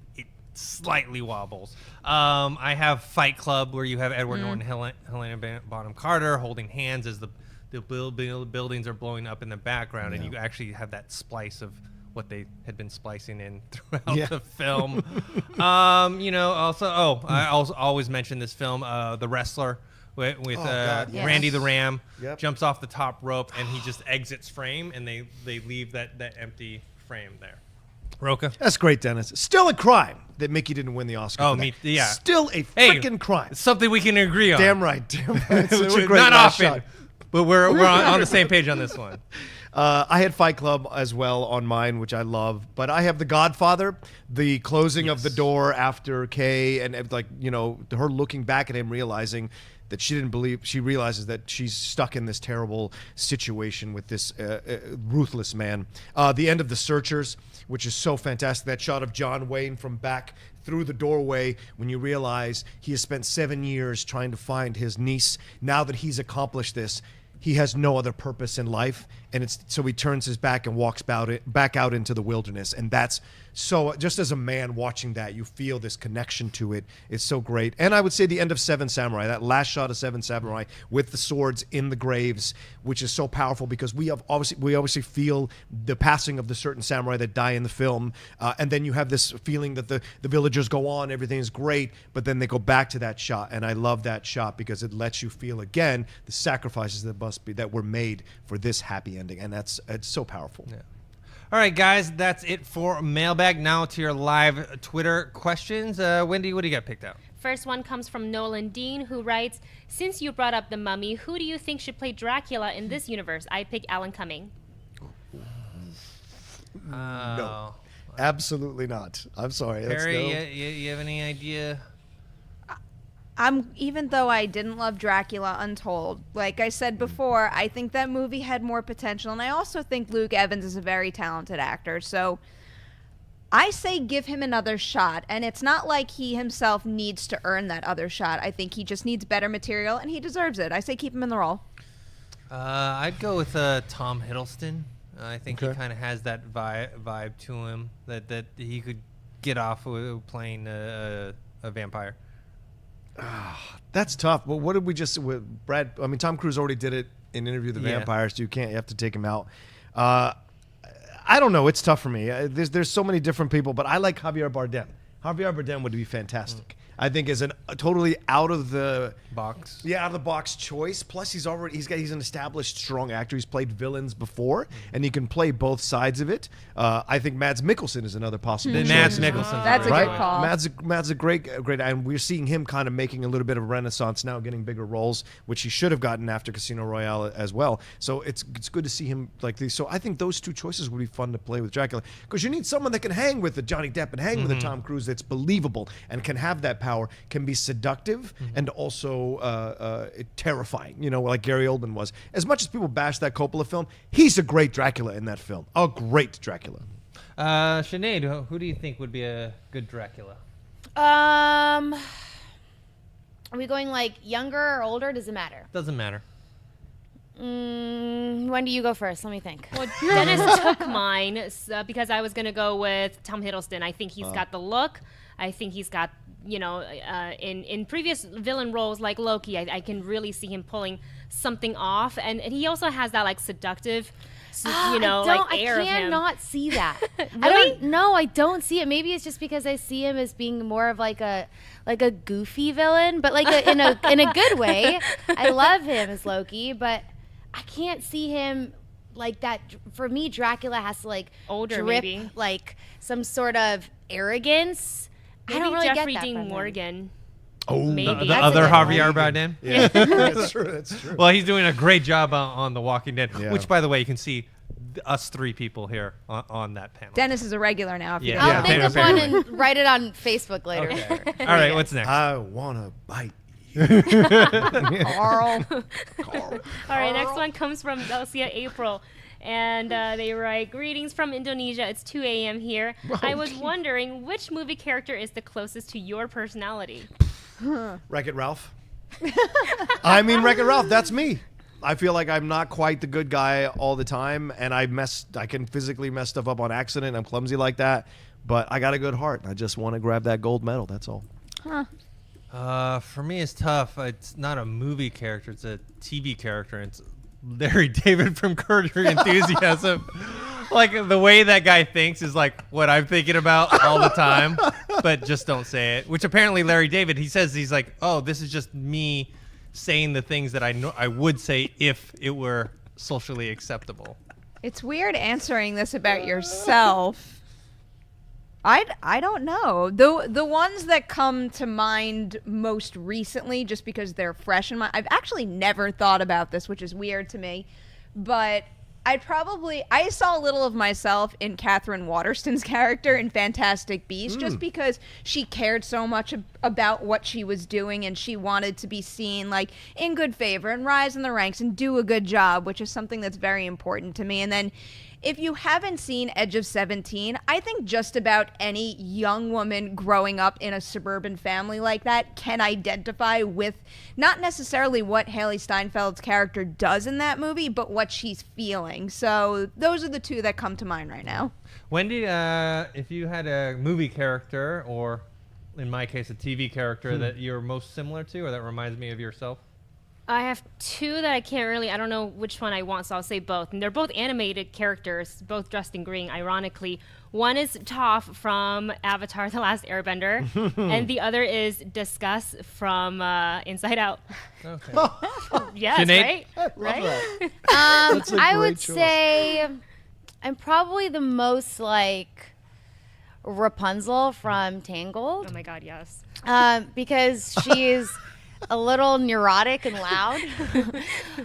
slightly wobbles. I have Fight Club, where you have Edward Norton, Helena Bonham Carter holding hands as the buildings are blowing up in the background, and you actually have that splice of what they had been splicing in throughout the film. I also always mention this film, The Wrestler, with Randy the Ram. Yep. Jumps off the top rope and he just exits frame, and they leave that empty frame there. Roka? That's great, Dennis. Still a crime that Mickey didn't win the Oscar. Oh, for that. yeah. Still a freaking crime. It's something we can agree on. Damn right. It's such a great Not last often, shot. but we're on the same page on this one. I had Fight Club as well on mine, which I love. But I have The Godfather, the closing of the door after Kay, and her looking back at him, realizing that she didn't believe. She realizes that she's stuck in this terrible situation with this ruthless man. The end of The Searchers, which is so fantastic. That shot of John Wayne from back through the doorway, when you realize he has spent 7 years trying to find his niece. Now that he's accomplished this, he has no other purpose in life, and so he turns his back and walks back out into the wilderness. And that's so, just as a man watching that, you feel this connection to it. It's so great. And I would say the end of Seven Samurai, that last shot of Seven Samurai with the swords in the graves, which is so powerful because we obviously feel the passing of the certain samurai that die in the film, and then you have this feeling that the villagers go on, everything is great, but then they go back to that shot. And I love that shot because it lets you feel again the sacrifices that were made for this happy ending, and it's so powerful. Yeah. All right, guys, that's it for Mailbag. Now to your live Twitter questions. Wendy, what do you got picked out? First one comes from Nolan Dean, who writes, since you brought up The Mummy, who do you think should play Dracula in this universe? I pick Alan Cumming. No, absolutely not. I'm sorry. Perry, you have any idea? Even though I didn't love Dracula Untold, like I said before, I think that movie had more potential, and I also think Luke Evans is a very talented actor, so I say give him another shot. And it's not like he himself needs to earn that other shot. I think he just needs better material, and he deserves it. I say keep him in the role. I'd go with Tom Hiddleston. I think he kind of has that vibe to him that he could get off with playing a vampire. That's tough. But what did we just with Brad? I mean, Tom Cruise already did it in Interview with the Vampires. So you have to take him out. I don't know. It's tough for me. There's so many different people, but I like Javier Bardem. Javier Bardem would be fantastic. I think is a totally out of the box. Yeah, out of the box choice. Plus, he's an established strong actor. He's played villains before, and he can play both sides of it. I think Mads Mikkelsen is another possible choice. Mads Mikkelsen. That's a good call. Mads a great, and we're seeing him kind of making a little bit of a renaissance now, getting bigger roles, which he should have gotten after Casino Royale as well. So it's good to see him like these. So I think those two choices would be fun to play with Dracula, because you need someone that can hang with the Johnny Depp and hang with the Tom Cruise, that's believable and can have that power, can be seductive and also terrifying, like Gary Oldman was. As much as people bash that Coppola film, he's a great Dracula in that film. A great Dracula. Sinead, who do you think would be a good Dracula? Are we going like younger or older? Does it matter? Doesn't matter. When do you go first? Let me think. Well, Dennis took mine because I was going to go with Tom Hiddleston. I think he's got the look. I think he's got, in previous villain roles like Loki, I can really see him pulling something off. And he also has that, like, seductive, air of him. I cannot see that. Really? I don't see it. Maybe it's just because I see him as being more of like a goofy villain, but like in a good way. I love him as Loki, but I can't see him like that. For me, Dracula has to like Older, drip maybe. like some sort of arrogance. Maybe I don't really Jeffrey get that Dean from him. Morgan. Oh, Maybe. The That's other a good one. Javier Bardem. Yeah, that's true. That's true. Well, he's doing a great job on The Walking Dead, Yeah. which, by the way, you can see us three people here on that panel. Dennis is a regular now. If you Yeah. don't I'll know. think of one apparently. and write it on Facebook later. Okay. All right, what's next? I wanna bite. Carl. All right, next one comes from Delcia April. And they write, greetings from Indonesia. It's 2 a.m. here. I was wondering which movie character is the closest to your personality? Wreck-It Ralph. I mean, Wreck-It Ralph. That's me. I feel like I'm not quite the good guy all the time, and I can physically mess stuff up on accident. I'm clumsy like that, but I got a good heart. I just want to grab that gold medal. That's all. For me, it's tough. It's not a movie character. It's a TV character. It's Larry David from Curb Your Enthusiasm. Like, the way that guy thinks is like what I'm thinking about all the time, but just don't say it. Which apparently Larry David, he says, he's like, oh, this is just me saying the things that I know I would say if it were socially acceptable. It's weird answering this about yourself. I don't know. The ones that come to mind most recently, just because they're fresh in my, I've actually never thought about this, which is weird to me, but I saw a little of myself in Catherine Waterston's character in Fantastic Beasts, just because she cared so much about what she was doing, and she wanted to be seen like in good favor and rise in the ranks and do a good job, which is something that's very important to me. And then if you haven't seen Edge of 17, I think just about any young woman growing up in a suburban family like that can identify with not necessarily what Haley Steinfeld's character does in that movie, but what she's feeling. So those are the two that come to mind right now. Wendy, if you had a movie character, or in my case, a TV character that you're most similar to, or that reminds me of yourself? I have two that I don't know which one I want, so I'll say both. And they're both animated characters, both dressed in green, ironically. One is Toph from Avatar: The Last Airbender, and the other is Discuss from Inside Out. Okay. Yes, Sinead? right? Right? I great would choice. say I'm probably the most like Rapunzel from Tangled, Oh my God, yes. because she is a little neurotic and loud,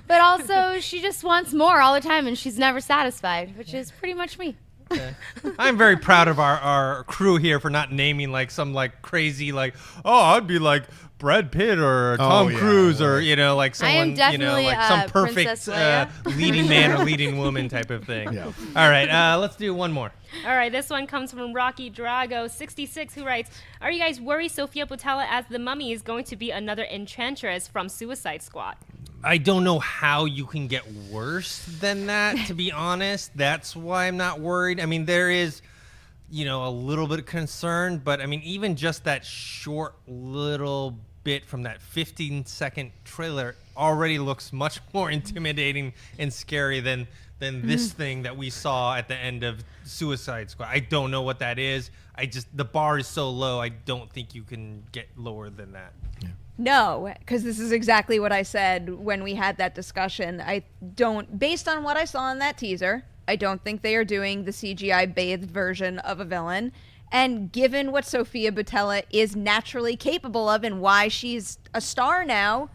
but also she just wants more all the time and she's never satisfied, which is pretty much me. Okay. I'm very proud of our crew here for not naming like some like crazy like, oh, I'd be like Brad Pitt or Tom yeah, Cruise or right. like I am someone definitely, like some perfect Princess Leia. leading man or leading woman type of thing. Yeah. All right, let's do one more. All right, this one comes from Rocky Drago 66, who writes, are you guys worried Sophia Boutella as the Mummy is going to be another Enchantress from Suicide Squad? I don't know how you can get worse than that, to be honest. That's why I'm not worried. I mean, there is, a little bit of concern, but I mean, even just that short little bit from that 15-second trailer already looks much more intimidating and scary than this thing that we saw at the end of Suicide Squad. I don't know what that is. The bar is so low, I don't think you can get lower than that. No, because this is exactly what I said when we had that discussion. Based on what I saw in that teaser, I don't think they are doing the CGI bathed version of a villain. And given what Sophia Boutella is naturally capable of and why she's a star now,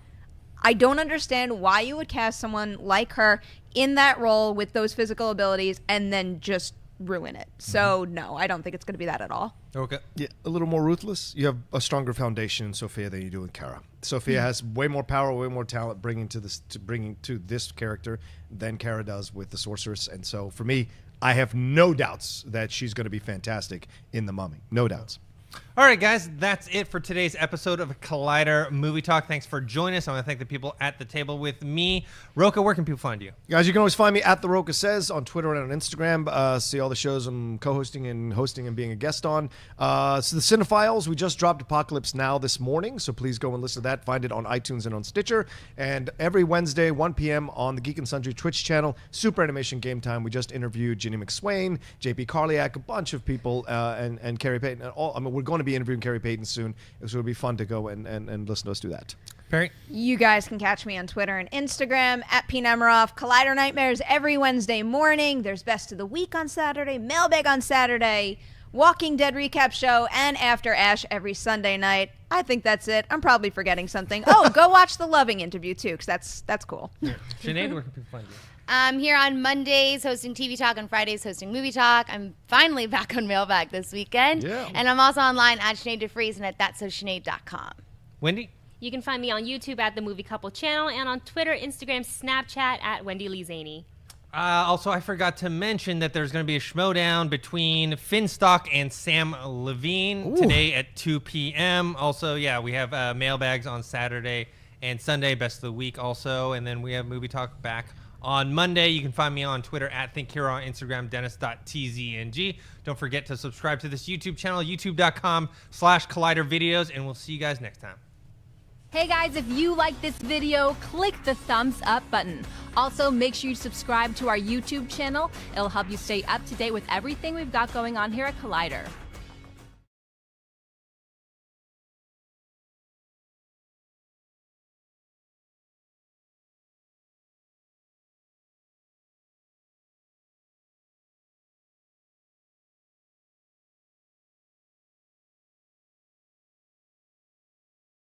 I don't understand why you would cast someone like her in that role with those physical abilities and then just ruin it. So no, I don't think it's going to be that at all. Okay. Yeah, a little more ruthless. You have a stronger foundation in Sophia than you do in Kara. Sophia has way more power, way more talent bringing to this character than Kara does with the Sorceress. And so for me, I have no doubts that she's going to be fantastic in The Mummy. No doubts. All right, guys, that's it for today's episode of Collider Movie Talk. Thanks for joining us. I want to thank the people at the table with me. Roka, where can people find you? Guys, you can always find me at The Roka Says on Twitter and on Instagram. See all the shows I'm co-hosting and hosting and being a guest on. So the Cinephiles, we just dropped Apocalypse Now this morning, so please go and listen to that. Find it on iTunes and on Stitcher. And every Wednesday, 1 p.m. on the Geek and Sundry Twitch channel, Super Animation Game Time. We just interviewed Ginny McSwain, JP Karliak, a bunch of people, and Carrie Payton. We're going to be interviewing Carrie Payton soon, so it'll be fun to go and listen to us do that. Perry? You guys can catch me on Twitter and Instagram at P. Nemiroff. Collider Nightmares every Wednesday morning. There's Best of the Week on Saturday, Mailbag on Saturday, Walking Dead recap show, and After Ash every Sunday night. I think that's it. I'm probably forgetting something. Oh, go watch the Loving interview too, because that's cool. Sinead, where can people find you? I'm here on Mondays hosting TV Talk, on Fridays hosting Movie Talk. I'm finally back on Mailbag this weekend. Yeah. And I'm also online at Sinead DeFries and at thatsosinead.com. Wendy? You can find me on YouTube at The Movie Couple channel and on Twitter, Instagram, Snapchat at Wendy Lee Zaney. Also, I forgot to mention that there's going to be a schmodown between Finstock and Sam Levine today at 2 p.m. Also, yeah, we have mailbags on Saturday and Sunday, Best of the Week also. And then we have Movie Talk back on Monday. You can find me on Twitter at ThinkHero, on Instagram, Dennis.tzng. Don't forget to subscribe to this YouTube channel, youtube.com/Collider Videos, and we'll see you guys next time. Hey guys, if you like this video, click the thumbs up button. Also, make sure you subscribe to our YouTube channel. It'll help you stay up to date with everything we've got going on here at Collider.